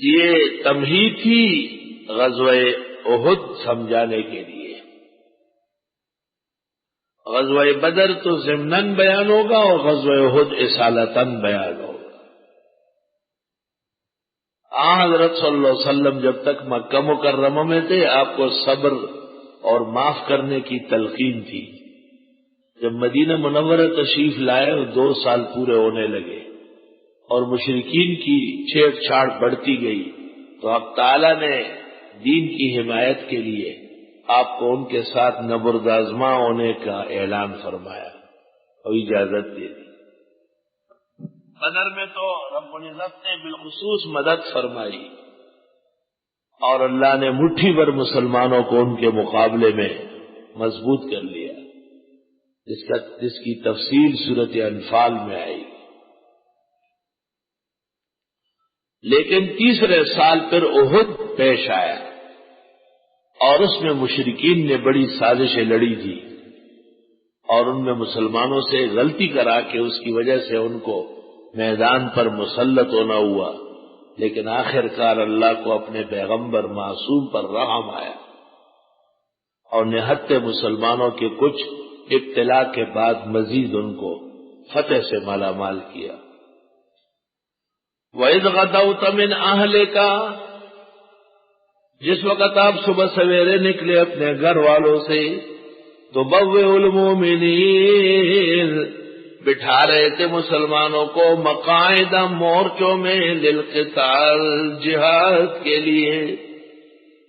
یہ تمہید تھی غزوہ احد سمجھانے کے لیے۔ غزوہ بدر تو ضمناً بیان ہوگا اور غزوہ احد اصالتاً بیان ہوگا۔ حضرت صلی اللہ علیہ وسلم جب تک مکہ مکرمہ میں تھے آپ کو صبر اور معاف کرنے کی تلقین تھی۔ جب مدینہ منورہ تشریف لائے 2 سال پورے ہونے لگے اور مشرکین کی چھیڑ چھاڑ بڑھتی گئی تو اب تعالیٰ نے دین کی حمایت کے لیے آپ کو ان کے ساتھ نبردآزماں ہونے کا اعلان فرمایا اور اجازت دے دی۔ بدر میں تو رب العزت نے بالخصوص مدد فرمائی اور اللہ نے مٹھی بھر مسلمانوں کو ان کے مقابلے میں مضبوط کر لیا، جس کی تفصیل سورۃ انفال میں آئی۔ لیکن تیسرے سال پھر احد پیش آیا اور اس میں مشرکین نے بڑی سازشیں لڑی تھی اور ان میں مسلمانوں سے غلطی کرا کے اس کی وجہ سے ان کو میدان پر مسلط ہونا ہوا، لیکن آخر کار اللہ کو اپنے پیغمبر معصوم پر رحم آیا اور نہتے مسلمانوں کے کچھ ابتلا کے بعد مزید ان کو فتح سے مالا مال کیا۔ وَإِذْ غَدَوْتَ مِنْ أَهْلِكَ، جس وقت آپ صبح سویرے نکلے اپنے گھر والوں سے، تو بَوِّئُ الْمُؤْمِنِينَ، بٹھا رہے تھے مسلمانوں کو مقاعد مورچوں میں للقتال، جہاد کے لیے۔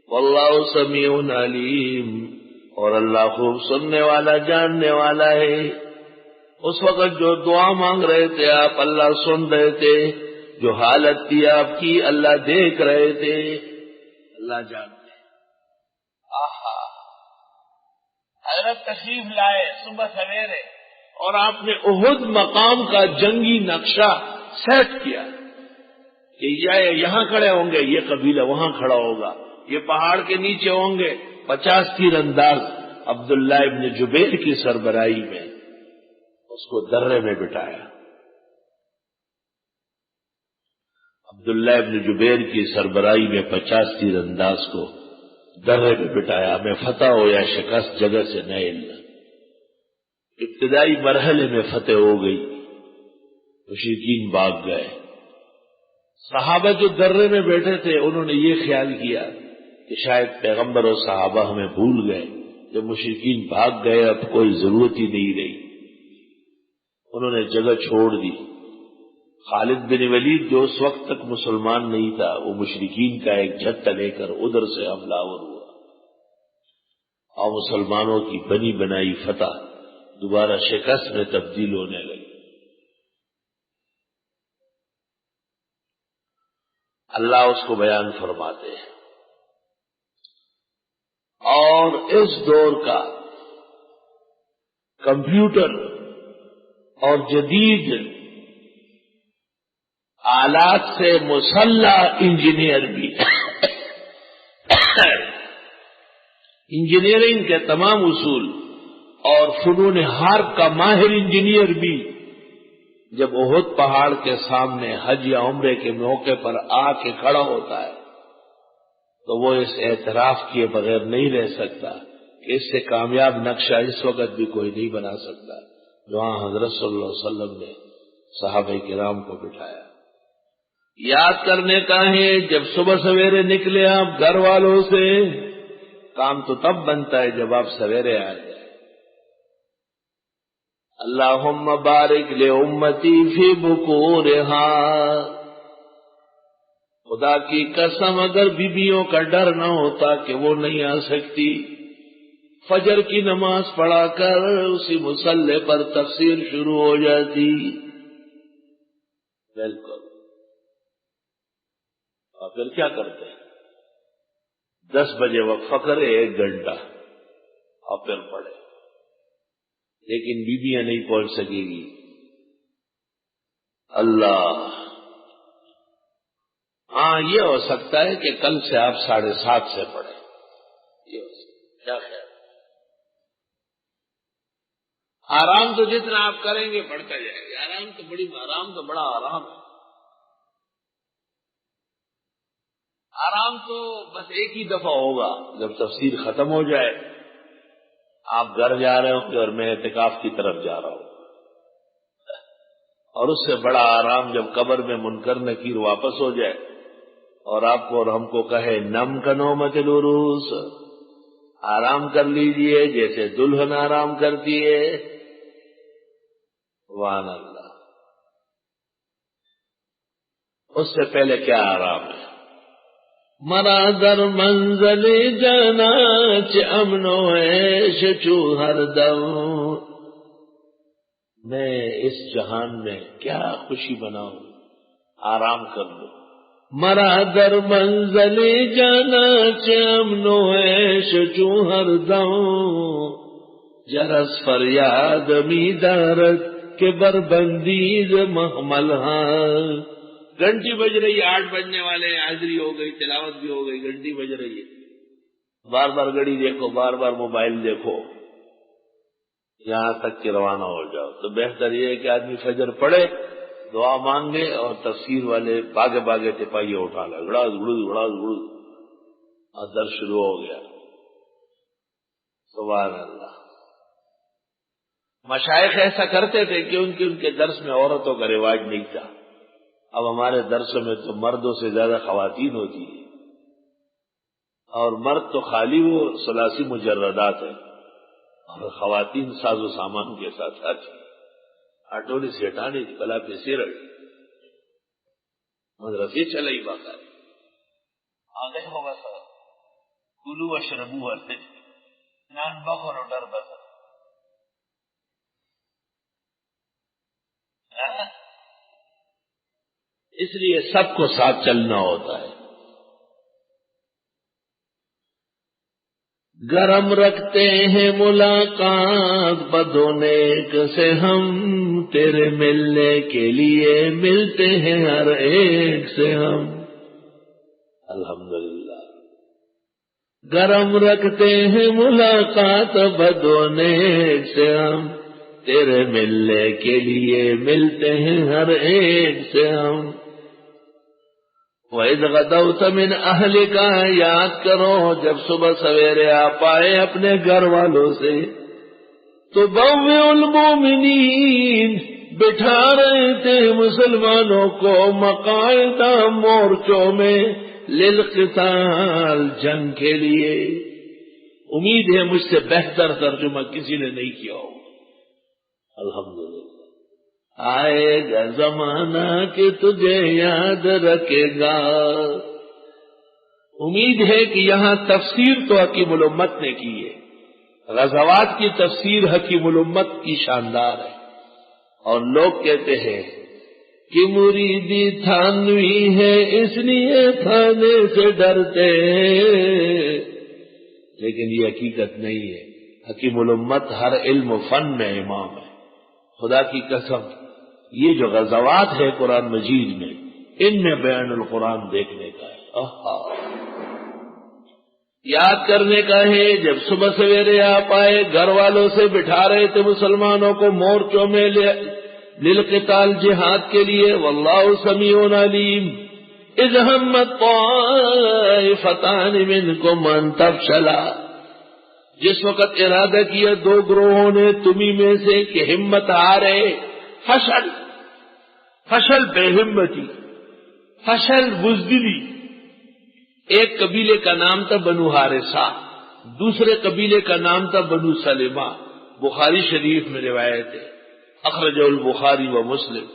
واللہ سمیع علیم، اور اللہ خوب سننے والا جاننے والا ہے۔ اس وقت جو دعا مانگ رہے تھے آپ اللہ سن رہے تھے، جو حالت تھی آپ کی اللہ دیکھ رہے تھے، اللہ جانتے ہیں۔ آہا، حضرت تشریف لائے صبح سویرے اور آپ نے احد مقام کا جنگی نقشہ سیٹ کیا کہ یہ یہاں کھڑے ہوں گے، یہ قبیلہ وہاں کھڑا ہوگا، یہ پہاڑ کے نیچے ہوں گے۔ 50 تیر انداز عبداللہ ابن جبیر کی سربراہی میں اس کو درے میں بٹھایا۔ عبداللہ ابن جبیر کی سربراہی میں 50 تیر انداز کو درے میں بٹھایا۔ ہمیں فتح ہو یا شکست جگہ سے نہ ہلنا۔ ابتدائی مرحلے میں فتح ہو گئی، مشرکین بھاگ گئے۔ صحابہ جو درے میں بیٹھے تھے انہوں نے یہ خیال کیا کہ شاید پیغمبر اور صحابہ ہمیں بھول گئے، جب مشرکین بھاگ گئے اب کوئی ضرورت ہی نہیں رہی، انہوں نے جگہ چھوڑ دی۔ خالد بن ولید جو اس وقت تک مسلمان نہیں تھا، وہ مشرکین کا ایک جھٹا لے کر ادھر سے حملہ آور ہوا اور مسلمانوں کی بنی بنائی فتح دوبارہ شکست میں تبدیل ہونے لگی۔ اللہ اس کو بیان فرماتے ہیں۔ اور اس دور کا کمپیوٹر اور جدید آلات سے مسلح انجینئر بھی انجینئرنگ کے تمام اصول اور فنون حرب کا ماہر انجینئر بھی جب احد پہاڑ کے سامنے حج یا عمرے کے موقع پر آ کے کھڑا ہوتا ہے تو وہ اس اعتراف کیے بغیر نہیں رہ سکتا کہ اس سے کامیاب نقشہ اس وقت بھی کوئی نہیں بنا سکتا جو ہاں حضرت صلی اللہ علیہ وسلم نے صحابہ کرام کو بٹھایا۔ یاد کرنے کا ہے جب صبح سویرے نکلے آپ گھر والوں سے، کام تو تب بنتا ہے جب آپ سویرے آ جائیں۔ اللہم بارک لامتی فی بکورہا، خدا کی قسم اگر بیویوں کا ڈر نہ ہوتا کہ وہ نہیں آ سکتی، فجر کی نماز پڑھا کر اسی مصلی پر تفسیر شروع ہو جاتی۔ بالکل، اور پھر کیا کرتے ہیں؟ 10 بجے وقفہ کرے 1 گھنٹہ اور پھر پڑھے، لیکن بیویاں نہیں پہنچ سکے گی۔ اللہ، ہاں یہ ہو سکتا ہے کہ کل سے آپ 7:30 سے پڑھیں، یہ ہو سکتا ہے، کیا خیال؟ آرام تو جتنا آپ کریں گے بڑھتا جائے گا، آرام تو بڑا آرام ہے۔ آرام تو بس ایک ہی دفعہ ہوگا جب تفسیر ختم ہو جائے، آپ گھر جا رہے ہوں گے اور میں اعتکاف کی طرف جا رہا ہوں، اور اس سے بڑا آرام جب قبر میں منکر نکیر واپس ہو جائے اور آپ کو اور ہم کو کہے نم کنومت العروس، آرام کر لیجئے جیسے دلہن آرام کرتی ہے۔ سبحان اللہ، اس سے پہلے کیا آرام ہے؟ مرا در منزل جانا چ امن و عیش چو ہر دم، میں اس جہان میں کیا خوشی بناؤں، آرام کر لو۔ مرا در منزل جانا چ امن و عیش چو ہر دم، جرس فریاد می دارد کہ بربندید محمل ہاں۔ گھنٹی بج رہی ہے، 8 بجنے والے، حاضری ہو گئی، تلاوت بھی ہو گئی، گھنٹی بج رہی ہے، بار بار گھڑی دیکھو، بار بار موبائل دیکھو، یہاں تک کہ روانہ ہو جاؤ۔ تو بہتر یہ ہے کہ آدمی فجر پڑھے، دعا مانگے، اور تفسیر والے باغے باغے تپائیے اٹھا لے، گڑاس گڑوس گڑاس گڑوس، اور درس شروع ہو گیا۔ سبحان اللہ۔ مشائخ ایسا کرتے تھے کہ ان کے درس میں عورتوں کا رواج نہیں تھا۔ اب ہمارے درسوں میں تو مردوں سے زیادہ خواتین ہوتی ہیں، اور مرد تو خالی وہ ثلاثی مجردات ہیں، اور خواتین ساز و سامان کے ساتھ آتی، آٹولی سے ہٹانے کلا پہ سے رڑی مدرسے چلائی باقاعدہ آگے ہوگا سر کلو و شربو نان بخور اور ڈر بسر۔ اس لیے سب کو ساتھ چلنا ہوتا ہے۔ گرم رکھتے ہیں ملاقات بدو نیک سے ہم، تیرے ملنے کے لیے ملتے ہیں ہر ایک سے ہم۔ الحمدللہ۔ گرم رکھتے ہیں ملاقات بدو نیک سے ہم، تیرے ملنے کے لیے ملتے ہیں ہر ایک سے ہم۔ وَإِذْ غَدَوْتَ مِنْ أَهْلِكَ، یاد کرو جب صبح سویرے آپ آئے اپنے گھر والوں سے، تو بَوِّئُ الْمُؤْمِنِينَ، بٹھا رہے تھے مسلمانوں کو مقاعد مورچوں میں، للقتال، جنگ کے لیے۔ امید ہے مجھ سے بہتر ترجمہ کسی نے نہیں کیا ہو۔ الحمدللہ۔ آئے گا زمانہ کہ تجھے یاد رکھے گا۔ امید ہے کہ یہاں تفسیر تو حکیم الامت نے کی ہے، غزوات کی تفسیر حکیم الامت کی شاندار ہے، اور لوگ کہتے ہیں کہ مریدی تھانوی ہے اس لیے تھانے سے ڈرتے ہیں، لیکن یہ حقیقت نہیں ہے۔ حکیم الامت ہر علم و فن میں امام ہے۔ خدا کی قسم، یہ جو غزوات ہے قرآن مجید میں، ان میں بیان القرآن دیکھنے کا ہے، یاد کرنے کا ہے۔ جب صبح سویرے آپ آئے گھر والوں سے بٹھا رہے تھے مسلمانوں کو مورچوں میں للقتال، جہاد کے لیے، واللہ سمیع علیم۔ اذ ہمت طائفتان منکم ان تفشلا، جس وقت ارادہ کیا 2 گروہوں نے تمہیں میں سے کہ ہمت ہارے، فشل بے ہمتی، فشل بزدلی۔ ایک قبیلے کا نام تھا بنو حارثہ، دوسرے قبیلے کا نام تھا بنو سلمہ۔ بخاری شریف میں روایت ہے، اخرجہ البخاری و مسلم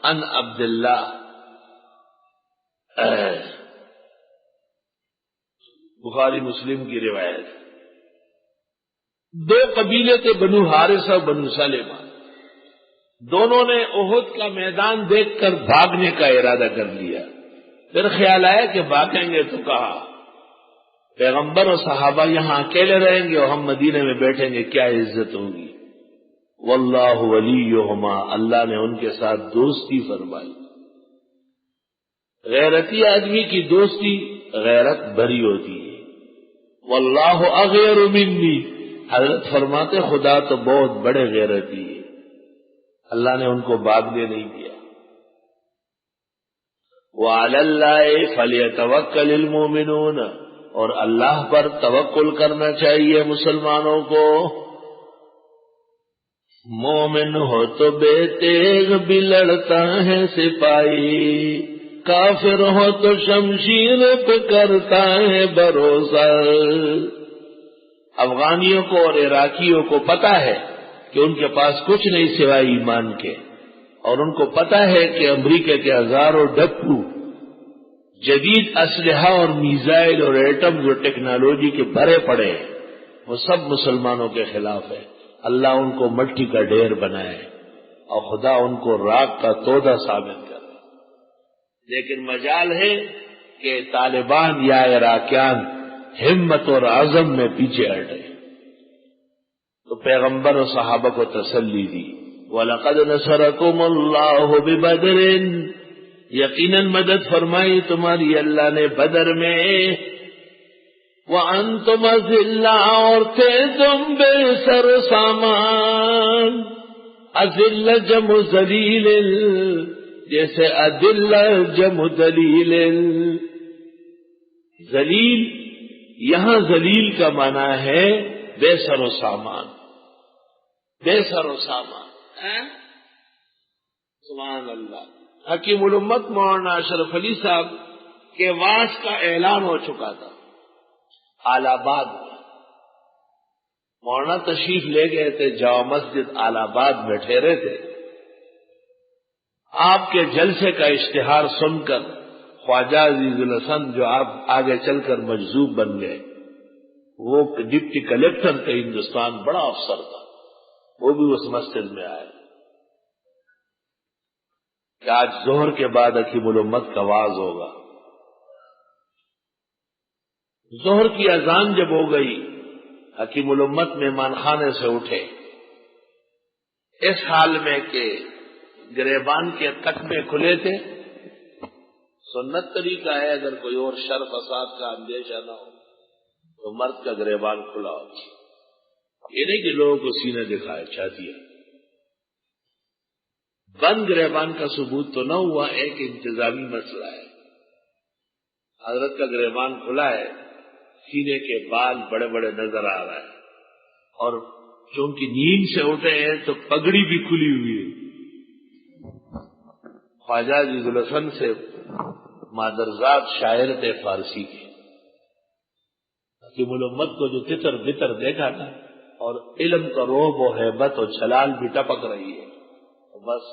عن عبداللہ۔ بخاری مسلم کی روایت۔ 2 قبیلے تھے، بنو حارثہ بنو سلمہ۔ دونوں نے احد کا میدان دیکھ کر بھاگنے کا ارادہ کر لیا۔ پھر خیال آیا کہ بھاگیں گے تو کہا پیغمبر اور صحابہ یہاں اکیلے رہیں گے اور ہم مدینے میں بیٹھیں گے، کیا عزت ہوگی۔ واللہ ولیہما، اللہ نے ان کے ساتھ دوستی فرمائی۔ غیرتی آدمی کی دوستی غیرت بھری ہوتی ہے۔ واللہ اغیر منی، حضرت فرماتے خدا تو بہت بڑے غیرتی ہے، اللہ نے ان کو بھاگنے نہیں دیا۔ وَعَلَى اللَّهِ فَلْيَتَوَكَّلِ الْمُؤْمِنُونَ، اور اللہ پر توکل کرنا چاہیے مسلمانوں کو۔ مومن ہو تو بے تیغ بھی لڑتا ہے سپاہی، کافر ہو تو شمشیر پہ کرتا ہے بھروسہ۔ افغانیوں کو اور عراقیوں کو پتا ہے کہ ان کے پاس کچھ نہیں سوائے ایمان کے، اور ان کو پتا ہے کہ امریکہ کے ہزاروں ڈپو جدید اسلحہ اور میزائل اور ایٹم جو ٹیکنالوجی کے بھرے پڑے ہیں وہ سب مسلمانوں کے خلاف ہے۔ اللہ ان کو مٹی کا ڈھیر بنائے اور خدا ان کو راک کا تودہ ثابت کرے، لیکن مجال ہے کہ طالبان یا عراقیان ہمت اور عزم میں پیچھے ہٹے۔ تو پیغمبر و صحابہ کو تسلی دی، وَلَقَدْ نَصَرَكُمُ اللَّهُ بِبَدْرٍ، یقیناً مدد فرمائی تمہاری اللہ نے بدر میں، وَأَنْتُمْ أَذِلَّةٌ، اور تھے تم بے سر سامان۔ اذل جمع ذلیل، جیسے اذل جمع دلیل۔ ذلیل، یہاں ذلیل کا معنی ہے بے سر و سامان، بے سر و سامان۔ سبحان اللہ۔ حکیم الامت مولانا اشرف علی صاحب کے واس کا اعلان ہو چکا تھا آل آباد میں۔ مولانا تشریف لے گئے تھے، جامع مسجد آل آباد میں ٹھہرے تھے۔ آپ کے جلسے کا اشتہار سن کر خواجہ عزیز الحسن، جو آپ آگے چل کر مجذوب بن گئے، وہ ڈپٹی کلیکٹر تھے ہندوستان، بڑا افسر تھا، وہ بھی اس مسجد میں آئے کہ آج ظہر کے بعد حکیم الامت کا واز ہوگا۔ ظہر کی اذان جب ہو گئی، حکیم الامت مہمان خانے سے اٹھے، اس حال میں کہ گریبان کے تکمے کھلے تھے۔ سنت طریقہ ہے اگر کوئی اور شر فساد کا اندیشہ نہ ہو تو مرد کا گریبان کھلا ہو، یہ نہیں کہ لوگوں کو سینے دکھائے چاہتی ہے۔ بند گریبان کا ثبوت تو نہ ہوا، ایک انتظامی مسئلہ ہے۔ حضرت کا گریبان کھلا ہے، سینے کے بال بڑے بڑے نظر آ رہا ہے، اور چونکہ نیند سے اٹھے ہیں تو پگڑی بھی کھلی ہوئی ہے۔ خواجہ عزیز الحسن سے مادرزاد شاعر تھے فارسی کے، حکیم الامت کو جو تتر بتر دیکھا تھا، اور علم کا روب و ہیبت و جلال بھی ٹپک رہی ہے، تو بس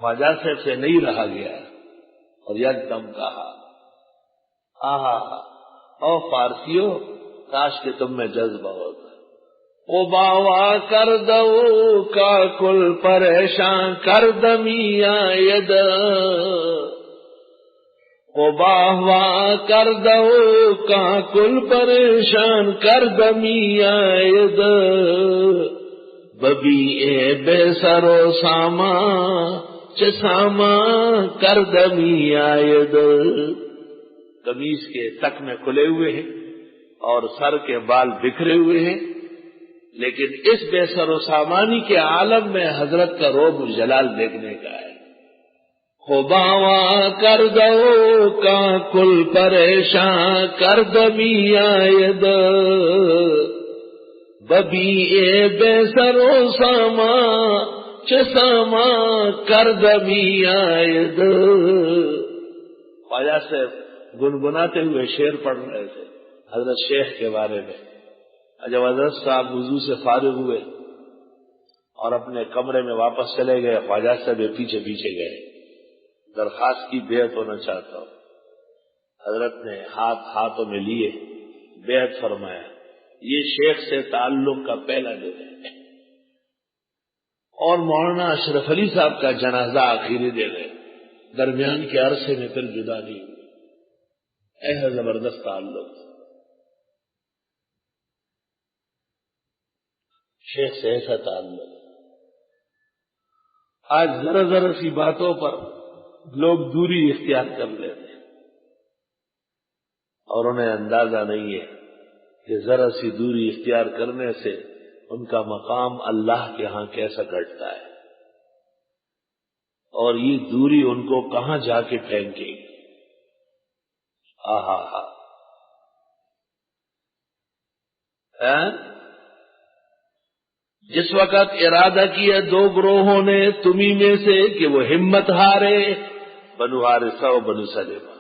خواجہ صاحب سے نہیں رہا گیا، اور یک دم کہا، آہا او فارسیو، کاش کہ تم میں جذبہ ہوتا۔ او باوا کر دو کا کل پریشان کر دمی آید، او باوا کر دو کا کل پریشان کر دمی آید، ببی اے بے سر و ساما چساما کر دمی آید۔ قمیص کے تک میں کھلے ہوئے ہیں اور سر کے بال بکھرے ہوئے ہیں، لیکن اس بے سر و سامانی کے عالم میں حضرت کا روب و جلال دیکھنے کا ہے۔ خوباوا کر دو کا کل پریشان کر دمی آید، ببی اے بے سر و ساما چساما کر دمی آید۔ خواجہ سے گنگناتے ہوئے شعر پڑھ رہے تھے حضرت شیخ کے بارے میں۔ جب حضرت صاحب وضو سے فارغ ہوئے اور اپنے کمرے میں واپس چلے گئے، خواجہ صاحب پیچھے پیچھے گئے، درخواست کی بیعت ہونا چاہتا ہوں۔ حضرت نے ہاتھوں میں لیے بیعت فرمایا، یہ شیخ سے تعلق کا پہلا دن ہے، اور مولانا اشرف علی صاحب کا جنازہ آخری دن ہے، درمیان کے عرصے میں پھر جدا نہیں ہوئی۔ ایسا زبردست تعلق شیخ سے، ایسا تعلق۔ آج ذرا ذرا سی باتوں پر لوگ دوری اختیار کر لیتے ہیں، اور انہیں اندازہ نہیں ہے کہ ذرا سی دوری اختیار کرنے سے ان کا مقام اللہ کے ہاں کیسا گھٹتا ہے، اور یہ دوری ان کو کہاں جا کے پھینکے گی۔ آہا جس وقت ارادہ کیا دو گروہوں نے تمہیں میں سے کہ وہ ہمت ہارے، بنو حارثہ و بنو سلمہ،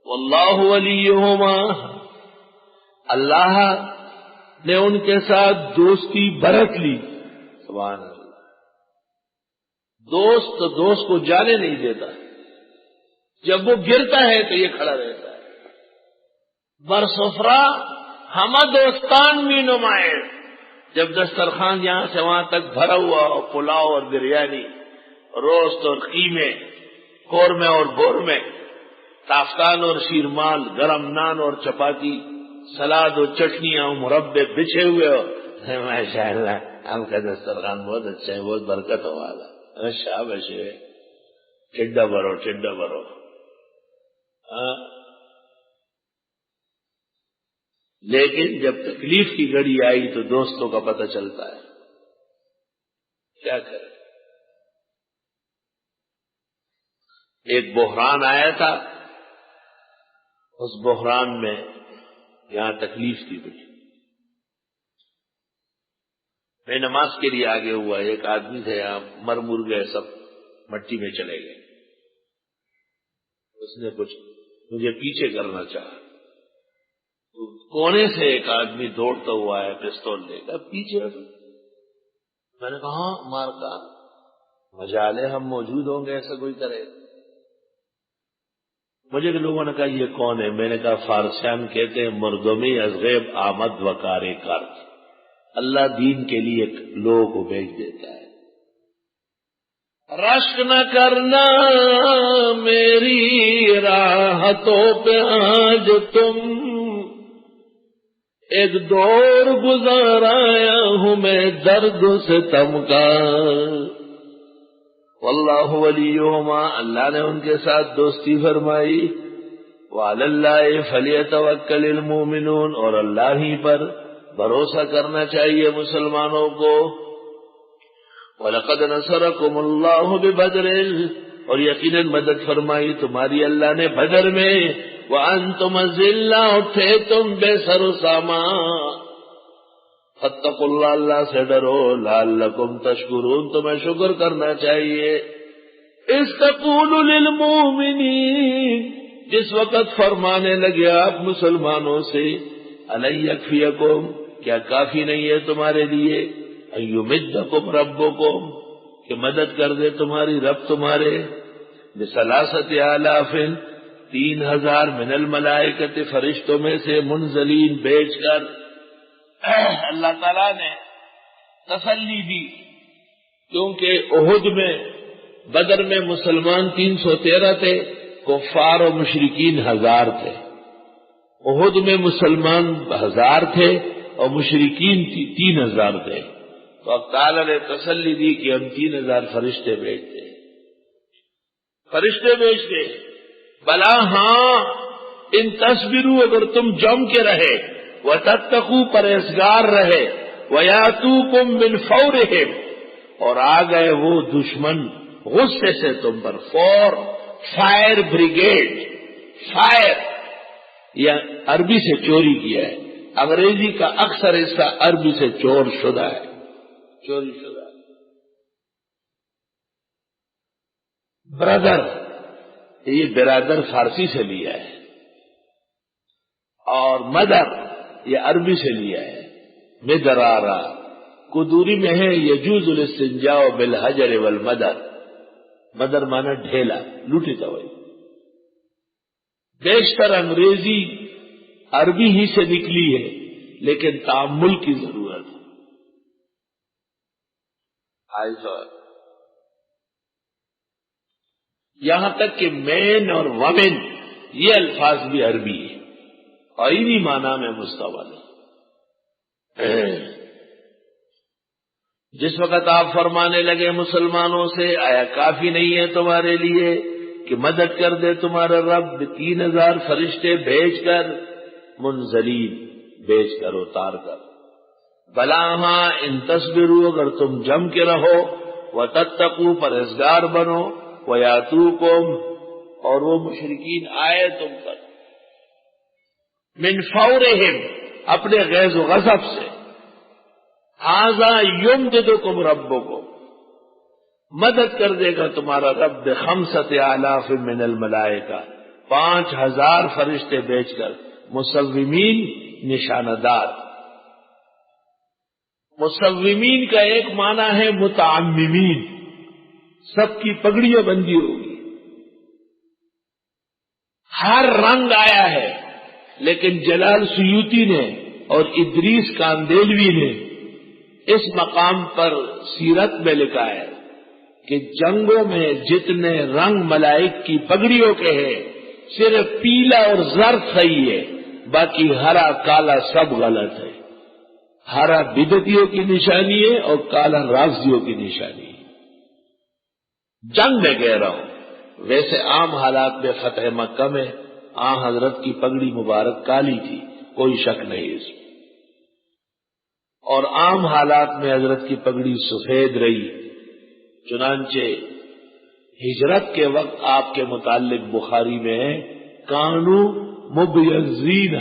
واللہ ولیہما، اللہ نے ان کے ساتھ دوستی برت لی. سبحان اللہ. دوست تو دوست کو جانے نہیں دیتا، جب وہ گرتا ہے تو یہ کھڑا رہتا ہے. برسفرا ہم دوستان بھی نمائش، جب دسترخوان یہاں سے وہاں تک بھرا ہوا اور پلاؤ اور بریانی، روست اور قیمے، قورمے اور بورمے، تافتان اور شیرمال، گرم نان اور چپاتی، سلاد اور چٹنیاں اور مربے بچھے ہوئے ہو، ماشاء اللہ ہم کا دسترخوان بہت اچھا ہے، بہت برکت ہو والا. شاباش ہے، ٹڈا بھرو ٹڈا بھرو. لیکن جب تکلیف کی گھڑی آئی تو دوستوں کا پتہ چلتا ہے. کیا کرے؟ ایک بحران آیا تھا، اس بحران میں یہاں تکلیف تھی بڑی. میں نماز کے لیے آگے ہوا، ایک آدمی تھے یہاں مر گئے، سب مٹی میں چلے گئے. اس نے کچھ مجھے پیچھے کرنا چاہا، کونے سے ایک آدمی دوڑتا ہوا ہے پستول لے کر پیچھے. میں نے کہا مار کا مجالے ہم موجود ہوں گے، ایسا کوئی کرے. مجھے لوگوں نے کہا یہ کون ہے؟ میں نے کہا فارسیان کہتے ہیں مردمی از غیب آمد و کارے کر. اللہ دین کے لیے لوگوں کو بھیج دیتا ہے. رشک نہ کرنا میری راحتوں پہ آج تم، ایک دور گزارایا ہوں میں درد سے تم کا. واللہ ولیہما، اللہ نے ان کے ساتھ دوستی فرمائی. وعلی اللہ فلیتوکل المؤمنون، اور اللہ ہی پر بھروسہ کرنا چاہیے مسلمانوں کو. وَلَقَدْ نَصَرَكُمُ اللَّهُ بِبَدْرٍ، اور یقیناً مدد فرمائی تمہاری اللہ نے بدر میں. وَأَنْتُمْ أَذِلَّةٌ، تھے تم بے سر و سامان. فَاتَّقُوا اللَّهَ، اللہ سے ڈرو. لَعَلَّكُمْ تَشْكُرُونَ، تمہیں شکر کرنا چاہیے. اِذْ تَقُولُ لِلْمُؤْمِنِينَ، جس وقت فرمانے لگے آپ مسلمانوں سے، أَلَنْ يَكْفِيَكُمْ، کیا کافی نہیں ہے تمہارے لیے، أَن يُمِدَّكُمْ رَبُّكُمْ، کہ مدد کر دے تمہاری رب تمہارے، بِثَلَاثَةِ آلَافٍ، 3000 من الملائکۃ، فرشتوں میں سے، منزلین، بھیج کر. اللہ تعالیٰ نے تسلی دی، کیونکہ احد میں بدر میں مسلمان 313 تھے، کفار و مشرکین 1000 تھے. احد میں مسلمان 1000 تھے اور مشرکین 3000 تھے. تو اب تعالیٰ نے تسلی دی کہ ہم 3000 فرشتے بھیجتے. فرشتے بھیجتے، بلا ہاں ان تصبروا، اگر تم جم کے رہے، وتتقوا، پرہیزگار رہے، ویاتوکم من فورہم، اور آ گئے وہ دشمن غصے سے تم پر. فور، فائر بریگیڈ. فائر یا عربی سے چوری کیا ہے، انگریزی کا اکثر حصہ عربی سے چور شدہ ہے، چوری شدہ. برادر، یہ برادر فارسی سے لیا ہے، اور مدر یہ عربی سے لیا ہے. مدرارا قدوری میں ہے یجوز الاستنجاء بالحجر والمدر. مدر مانا ڈھیلا، لوٹی دوائی. بیشتر انگریزی عربی ہی سے نکلی ہے، لیکن تعامل کی ضرورت ہے. یہاں تک کہ مین اور ومن یہ الفاظ بھی عربی ہے اور انہی معنی میں مستعمل ہے. جس وقت آپ فرمانے لگے مسلمانوں سے، آیا کافی نہیں ہے تمہارے لیے کہ مدد کر دے تمہارا رب 3000 فرشتے بھیج کر، منزلین، بھیج کر، اتار کر. بلا ہاں ان تصبروا، اگر تم جم کے رہو، وتتقوا، پرہیزگار بنو، ویاتوکم، اور وہ مشرکین آئے تم پر. من فورہم، اپنے غیظ و غضب سے، ھذا یمددکم ربکم، مدد کر دے گا تمہارا رب بخمسۃ آلاف من الملائکہ، 5000 فرشتے بھیج کر، مصومین نشانہ دار۔ مصومین کا ایک معنی ہے متعممین، سب کی پگڑیاں بندی ہوگی، ہر رنگ آیا ہے۔ لیکن جلال سیوطی نے اور ادریس کاندیلوی نے اس مقام پر سیرت میں لکھا ہے کہ جنگوں میں جتنے رنگ ملائک کی پگڑیوں کے ہیں، صرف پیلا اور زرد صحیح ہے، باقی ہرا کالا سب غلط ہے۔ ہرا بدعتیوں کی نشانی ہے اور کالا رافضیوں کی نشانی ہے۔ جنگ میں کہہ رہا ہوں، ویسے عام حالات میں فتح مکہ میں حضرت کی پگڑی مبارک کالی تھی، کوئی شک نہیں اس میں، اور عام حالات میں حضرت کی پگڑی سفید رہی۔ چنانچہ ہجرت کے وقت آپ کے متعلق بخاری میں ہے کانو مبیضین،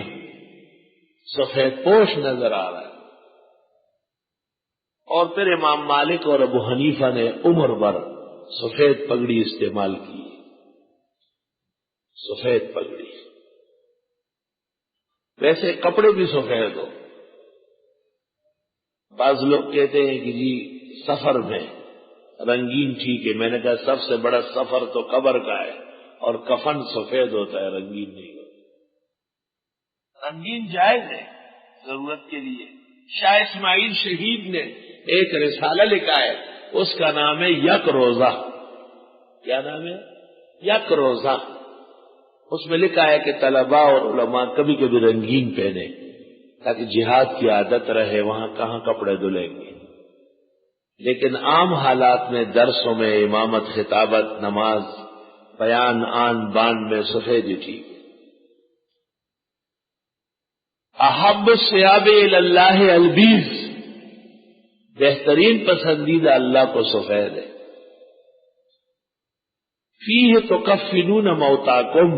سفید پوش نظر آ رہا ہے۔ اور پھر امام مالک اور ابو حنیفہ نے عمر بھر سفید پگڑی استعمال کی، سفید پگڑی۔ ویسے کپڑے بھی سفید ہو، بعض لوگ کہتے ہیں کہ جی سفر میں رنگین ٹھیک ہے، میں نے کہا سب سے بڑا سفر تو قبر کا ہے، اور کفن سفید ہوتا ہے، رنگین نہیں ہوتا۔ رنگین جائز ہے ضرورت کے لیے۔ شاہ اسماعیل شہید نے ایک رسالہ لکھا ہے، اس کا نام ہے یک روزہ۔ کیا نام ہے؟ یک روزہ۔ اس میں لکھا ہے کہ طلباء اور علماء کبھی کبھی رنگین پہنے تاکہ جہاد کی عادت رہے، وہاں کہاں کپڑے دھلیں گے۔ لیکن عام حالات میں درسوں میں امامت، خطابت، نماز، بیان، آن بان میں سفید ہی ٹھیک ہے۔ احب الثیاب الی اللہ البیض، بہترین پسندیدہ اللہ کو سفید ہے۔ فیہ تکفنون موتاکم،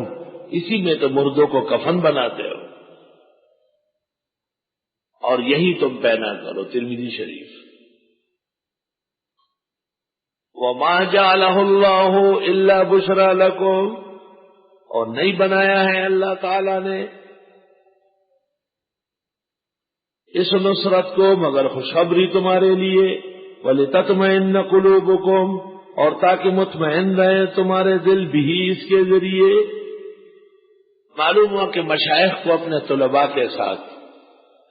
اسی میں تو مردوں کو کفن بناتے ہو، اور یہی تم پہنا کرو، ترمذی شریف۔ وما جعلہ اللہ الا بشرا لکم، اور نہیں بنایا ہے اللہ تعالی نے اس نصرت کو مگر خوشخبری تمہارے لیے، وَلِتَطْمَئِنَّ قُلُوبُكُمْ، اور تاکہ مطمئن رہے تمہارے دل بھی اس کے ذریعے۔ معلوم ہوا کہ مشائخ کو اپنے طلباء کے ساتھ،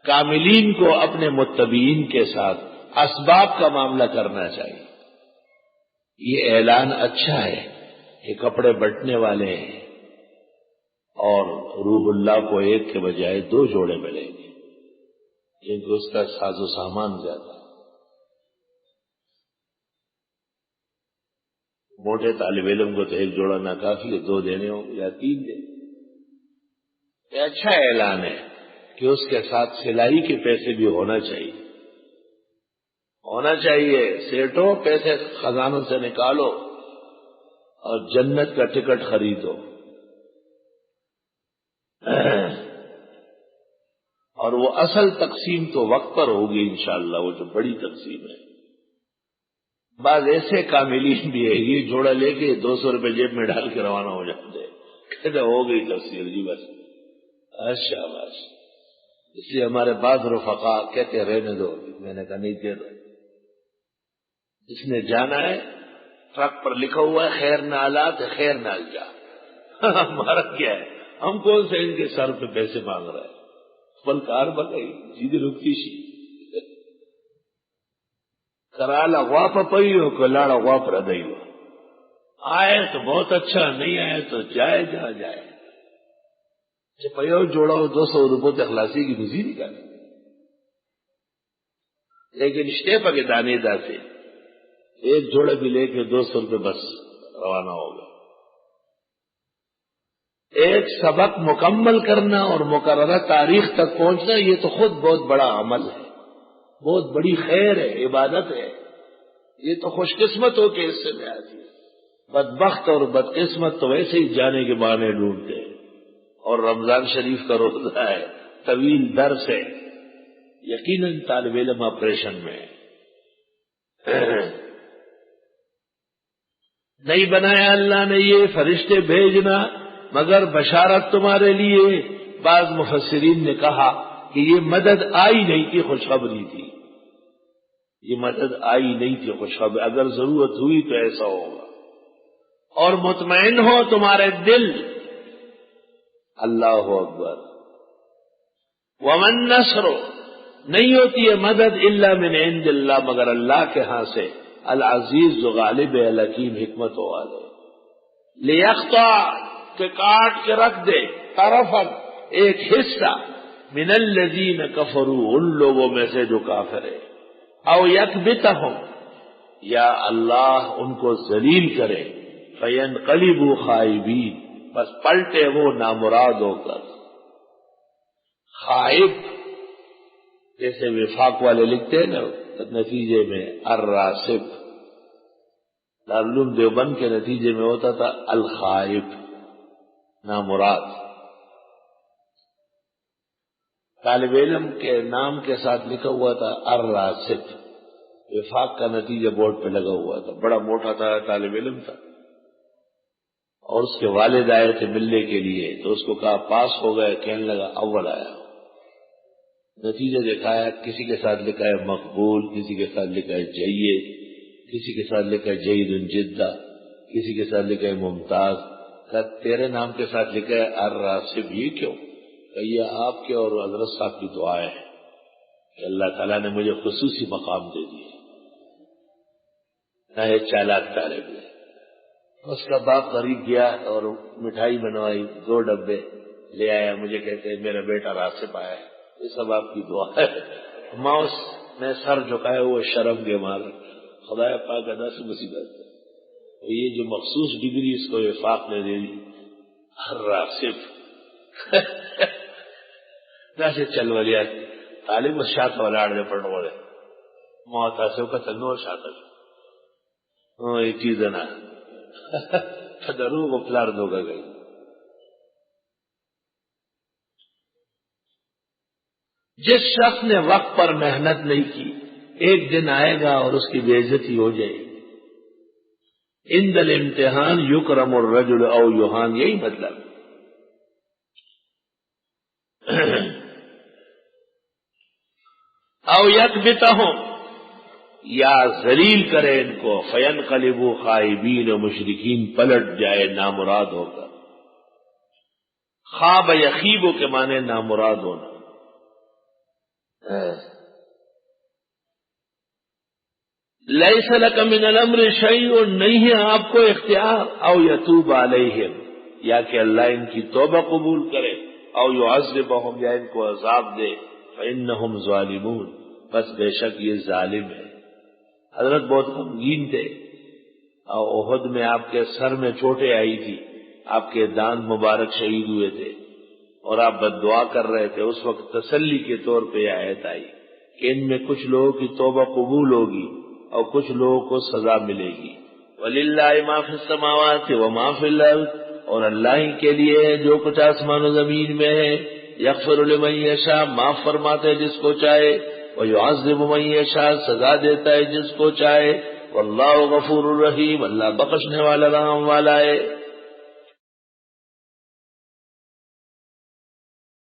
کاملین کو اپنے متبعین کے ساتھ اسباب کا معاملہ کرنا چاہیے۔ یہ اعلان اچھا ہے کہ کپڑے بٹنے والے ہیں، اور روح اللہ کو ایک کے بجائے 2 جوڑے ملیں گے، کیونکہ اس کا ساز و سامان زیادہ ہے۔ موٹے طالب علم کو تو 1 جوڑا نہ کافی ہے، 2 دینے ہوں یا 3 دینے۔ یہ اچھا اعلان ہے کہ اس کے ساتھ سلائی کے پیسے بھی ہونا چاہیے، ہونا چاہیے۔ سیٹوں پیسے خزانوں سے نکالو اور جنت کا ٹکٹ خریدو، اور وہ اصل تقسیم تو وقت پر ہوگی انشاءاللہ، وہ جو بڑی تقسیم ہے۔ بعض ایسے کاملین بھی ہے، یہ جوڑا لے کے 200 روپے جیب میں ڈال کے روانہ ہو جاتے ہیں، کہتے ہو گئی تفسیر جی بس، اچھا بس۔ اس لیے ہمارے بعض رفقا کہتے رہنے دو، میں نے کہا نہیں دے دو۔ جس نے جانا ہے، ٹرک پر لکھا ہوا ہے خیر نالات خیر نال جا، ہمارا کیا ہے، ہم کون سے ان کے سر پہ پیسے مانگ رہے ہیں؟ پل کار بگئی سیدھی رکتی شی کرالا غواپ پئی ہو کو لاڑا غواپ ردئی ہو، آئے تو بہت اچھا، نہیں آئے تو جائے جہاں جائے۔ پہو جوڑا ہو 200 روپے اخلاصی کی روزی نکالے، لیکن اشتیپا کے دانے دا سے 1 جوڑا بھی لے کے 200 روپے بس روانہ ہو گئے۔ ایک سبق مکمل کرنا اور مقررہ تاریخ تک پہنچنا، یہ تو خود بہت بڑا عمل ہے، بہت بڑی خیر ہے، عبادت ہے۔ یہ تو خوش قسمت ہو کے اس سے میں آتی ہے، بدبخت اور بدقسمت تو ویسے ہی جانے کے بہانے ڈھونڈتے ہیں، اور رمضان شریف کا روزہ ہے، طویل درس ہے، یقیناً طالب علم آپریشن میں نہیں بنایا اللہ نے یہ فرشتے بھیجنا مگر بشارت تمہارے لیے۔ بعض مفسرین نے کہا کہ یہ مدد آئی نہیں تھی، خوشخبری تھی، یہ مدد آئی نہیں تھی، خوشخبری، اگر ضرورت ہوئی تو ایسا ہوگا۔ اور مطمئن ہو تمہارے دل، اللہ اکبر۔ ومن نصر، نہیں ہوتی ہے مدد الا من عند اللہ، مگر اللہ کے ہاں سے، العزیز جو غالب ہے، الحکیم حکمت والے۔ لیقطع، کہ کاٹ کے رکھ دے، طرفا، ایک حصہ، من الذین کفروا، ان لوگوں میں سے جو کافر ہے، او یکبتہم، یا اللہ ان کو ذلیل کرے، فینقلبوا خائبین، بس پلٹے وہ نامراد ہو کر۔ خائب جیسے وفاق والے لکھتے ہیں نا، نتیجے میں الراسب، دارالعلوم دیوبند کے نتیجے میں ہوتا تھا الخائب، نامراد۔ طالب علم کے نام کے ساتھ لکھا ہوا تھا الراسب، وفاق کا نتیجہ بورڈ پہ لگا ہوا تھا، بڑا موٹا تھا، طالب علم تھا، اور اس کے والد آئے تھے ملنے کے لیے، تو اس کو کہا پاس ہو گئے، کہنے لگا اول آیا، نتیجہ دکھایا، کسی کے ساتھ لکھا ہے مقبول، کسی کے ساتھ لکھا ہے جید، کسی کے ساتھ لکھا ہے جید جدہ، کسی کے ساتھ لکھا ہے ممتاز۔ کہ تیرے نام کے ساتھ لکھا ہے الراسب، یہ کیوں؟ کہ یہ آپ کے اور حضرت صاحب کی دعائیں ہیں کہ اللہ تعالیٰ نے مجھے خصوصی مقام دے دیا۔ نہ یہ چالاک طالب ہے۔ اس کا باپ غریب گیا اور مٹھائی بنوائی، 2 ڈبے لے آیا، مجھے کہتے ہیں میرا بیٹا راسب آیا ہے، یہ سب آپ کی دعا ہے۔ ماں اس نے سر جھکائے ہوئے شرم کے مار، خدا پاک ادا سے مصیبت ہے، یہ جو مخصوص ڈگری اس کو وفاق نے دے دی، راسب سے چل ولیا طالب شاط ولاڑ دے پڑھنے والے موتا سے کا تنور شاط یہ چیز نا درو پلار دو کا گئی۔ جس شخص نے وقت پر محنت نہیں کی، ایک دن آئے گا اور اس کی بے عزتی ہو جائے گی۔ عند الامتحان یکرم الرجل او یوہان، یہی مطلب۔ او یکبتہم، یا ذلیل کرے ان کو، فینقلبوا خائبین، و مشرکین پلٹ جائے نامراد ہو کر۔ خواب یخیبو کے معنی نامراد ہونا۔ لیس لک من الامر شیء، نہیں ہے آپ کو اختیار، او یتوب علیہم، یا کہ اللہ ان کی توبہ قبول کرے، او یعذبہم، یا ان کو عذاب دے، فانہم ظالمون، بس بے شک یہ ظالم ہے۔ حضرت بہت غمگین تھے، اور احد میں آپ کے سر میں چوٹیں آئی تھی، آپ کے دانت مبارک شہید ہوئے تھے، اور آپ بد دعا کر رہے تھے۔ اس وقت تسلی کے طور پہ یہ آیت آئی کہ ان میں کچھ لوگوں کی توبہ قبول ہوگی اور کچھ لوگوں کو سزا ملے گی۔ وَلِلَّهِ مَا فِي السَّمَاوَاتِ وَمَا فِي الْأَرْضِ، اور اللہ ہی کے لیے ہے جو کچھ آسمان و زمین میں ہے۔ یغفر لمن یشاء، معاف فرماتے ہے جس کو چاہے، وَيُعَذِّبُ مَن یشاء، سزا دیتا ہے جس کو چاہے۔ واللہ غفور الرحیم، اللہ بخشنے والا رحم والا ہے۔